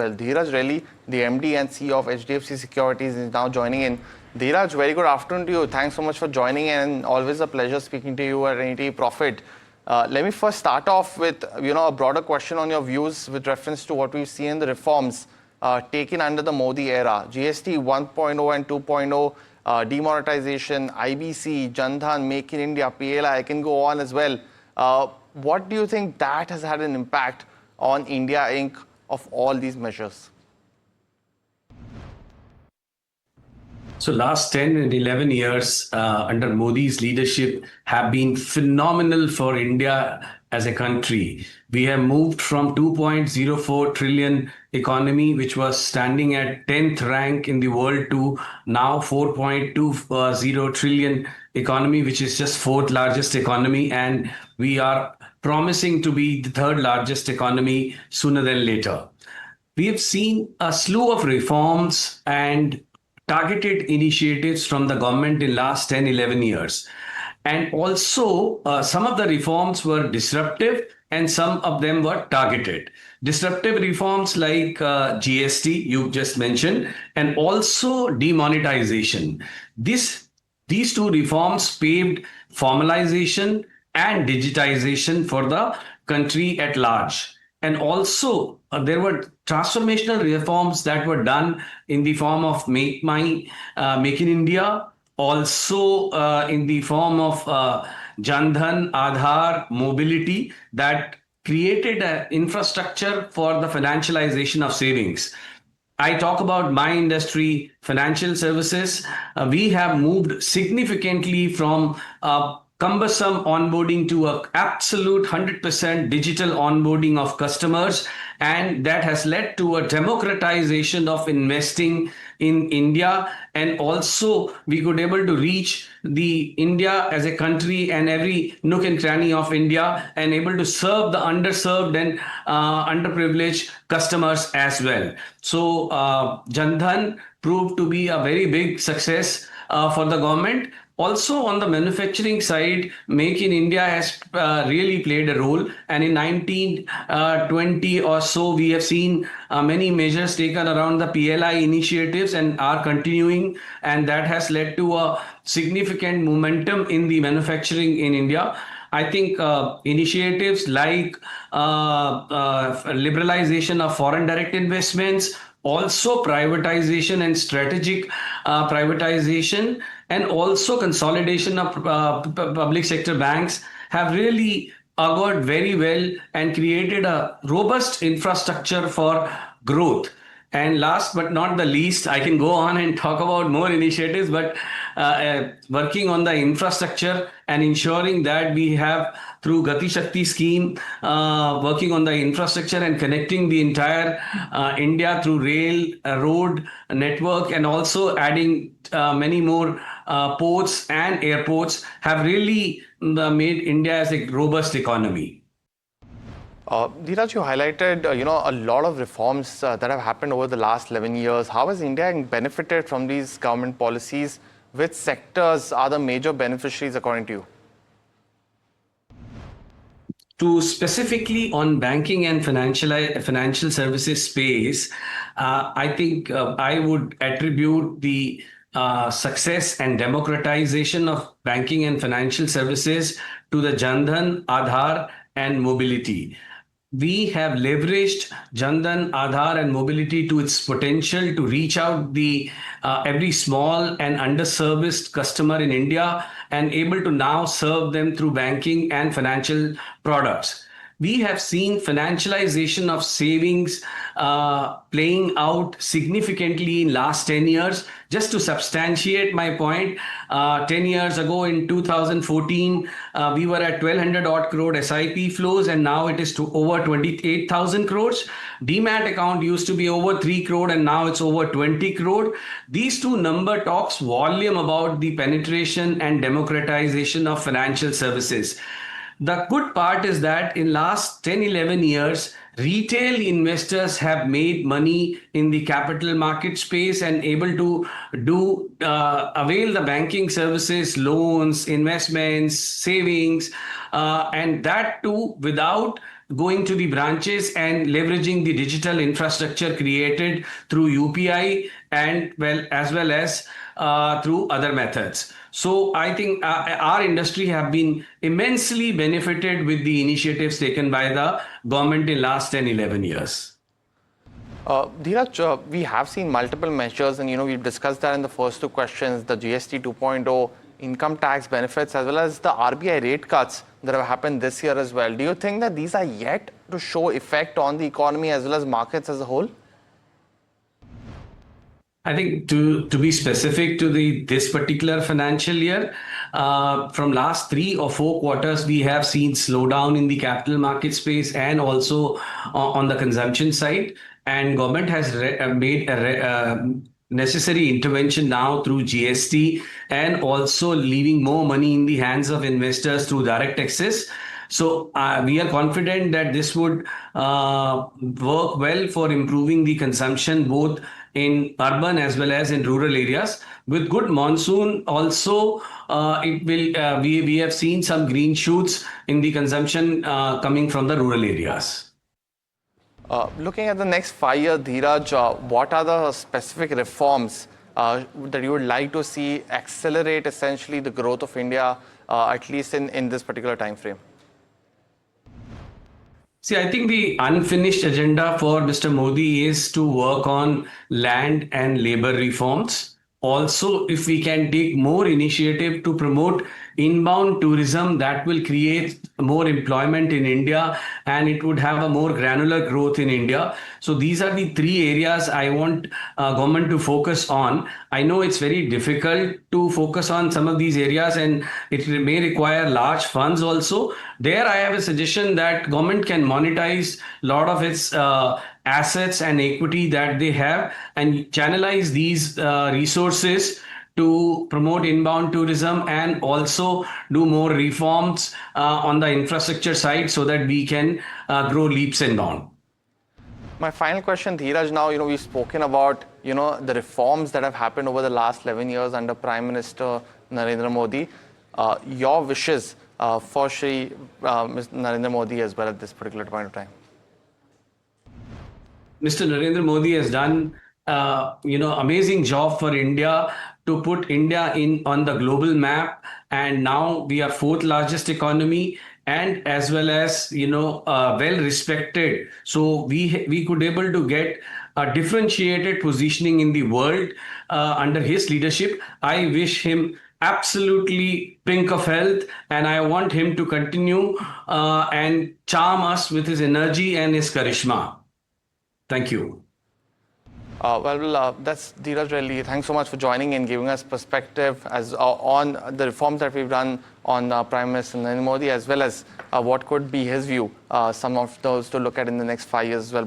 Well, Dhiraj Relli, the MD and CEO of HDFC Securities, is now joining in. Dhiraj, very good afternoon to you. Thanks so much for joining in, and always a pleasure speaking to you at NDTV Profit. Let me first start off with a broader question on your views with reference to what we've seen in the reforms taken under the Modi era. GST 1.0 and 2.0, demonetization, IBC, Jan Dhan, Make in India, PLI, I can go on as well. What do you think that has had an impact on India Inc. of all these measures? So last 10 and 11 years under Modi's leadership have been phenomenal for India as a country. We have moved from 2.04 trillion economy, which was standing at 10th rank in the world, to now 4.20 trillion economy, which is just fourth largest economy. And we are promising to be the third largest economy sooner than later. We have seen a slew of reforms and targeted initiatives from the government in last 10, 11 years. And also some of the reforms were disruptive and some of them were targeted. Disruptive reforms like GST, you just mentioned, and also demonetization. These two reforms paved formalization and digitization for the country at large. And also, there were transformational reforms that were done in the form of Make in India, also in the form of Jan Dhan, Aadhaar, mobility, that created an infrastructure for the financialization of savings. I talk about my industry, financial services. We have moved significantly from cumbersome onboarding to an absolute 100% digital onboarding of customers, and that has led to a democratization of investing in India. And also we could able to reach the India as a country and every nook and cranny of India, and able to serve the underserved and underprivileged customers as well. So Jan Dhan proved to be a very big success for the government. Also on the manufacturing side, Make in India has really played a role. And in 1920 or so, we have seen many measures taken around the PLI initiatives and are continuing. And that has led to a significant momentum in the manufacturing in India. I think initiatives like liberalization of foreign direct investments, also privatization and strategic privatization, and also consolidation of public sector banks have really augured very well and created a robust infrastructure for growth. And last but not the least, I can go on and talk about more initiatives, but working on the infrastructure and ensuring that we have, through Gati Shakti scheme, working on the infrastructure and connecting the entire India through rail, road network, and also adding many more ports and airports, have really made India as a robust economy. Dhiraj, you highlighted a lot of reforms that have happened over the last 11 years. How has India benefited from these government policies? Which sectors are the major beneficiaries according to you? To specifically on banking and financial services space, I think I would attribute the success and democratization of banking and financial services to the Jan Dhan, Aadhaar, and mobility. We have leveraged Jan Dhan, Aadhaar, and mobility to its potential to reach out the every small and underserviced customer in India, and able to now serve them through banking and financial products. We have seen financialization of savings playing out significantly in last 10 years. Just to substantiate my point, 10 years ago in 2014, we were at 1,200 odd crore SIP flows, and now it is to over 28,000 crores. Demat account used to be over 3 crore, and now it's over 20 crore. These two number talks volume about the penetration and democratization of financial services. The good part is that in last 10, 11 years, retail investors have made money in the capital market space and able to avail the banking services, loans, investments, savings, and that too without going to the branches and leveraging the digital infrastructure created through UPI and as well as through other methods. So I think our industry have been immensely benefited with the initiatives taken by the government in last 10, 11 years. Dhiraj, we have seen multiple measures, and we've discussed that in the first two questions: the GST 2.0, income tax benefits, as well as the RBI rate cuts that have happened this year as well. Do you think that these are yet to show effect on the economy as well as markets as a whole? I think to be specific to this particular financial year, from last 3 or 4 quarters, we have seen slowdown in the capital market space and also on the consumption side. And government has made a necessary intervention now through GST and also leaving more money in the hands of investors through direct access. So we are confident that this would work well for improving the consumption both in urban as well as in rural areas. With good monsoon also, it will. We have seen some green shoots in the consumption coming from the rural areas. Looking at the next 5 years, Dhiraj, what are the specific reforms that you would like to see accelerate essentially the growth of India, at least in this particular time frame? See, I think the unfinished agenda for Mr. Modi is to work on land and labor reforms. Also, if we can take more initiative to promote inbound tourism, that will create more employment in India and it would have a more granular growth in India. So these are the 3 areas I want government to focus on. I know it's very difficult to focus on some of these areas and it may require large funds also. There I have a suggestion that government can monetize a lot of its assets and equity that they have and channelize these resources to promote inbound tourism and also do more reforms on the infrastructure side so that we can grow leaps and bounds. My final question, Dhiraj, now, we've spoken about, the reforms that have happened over the last 11 years under Prime Minister Narendra Modi. Your wishes for Shri Narendra Modi as well at this particular point of time? Mr. Narendra Modi has done, amazing job for India to put India on the global map. And now we are 4th largest economy and as well as, well respected. So we could able to get a differentiated positioning in the world under his leadership. I wish him absolutely pink of health and I want him to continue and charm us with his energy and his charisma. Thank you. That's Dhiraj Relli. Thanks so much for joining and giving us perspective on the reforms that we've done on Prime Minister Narendra Modi, as well as what could be his view, some of those to look at in the next 5 years as well.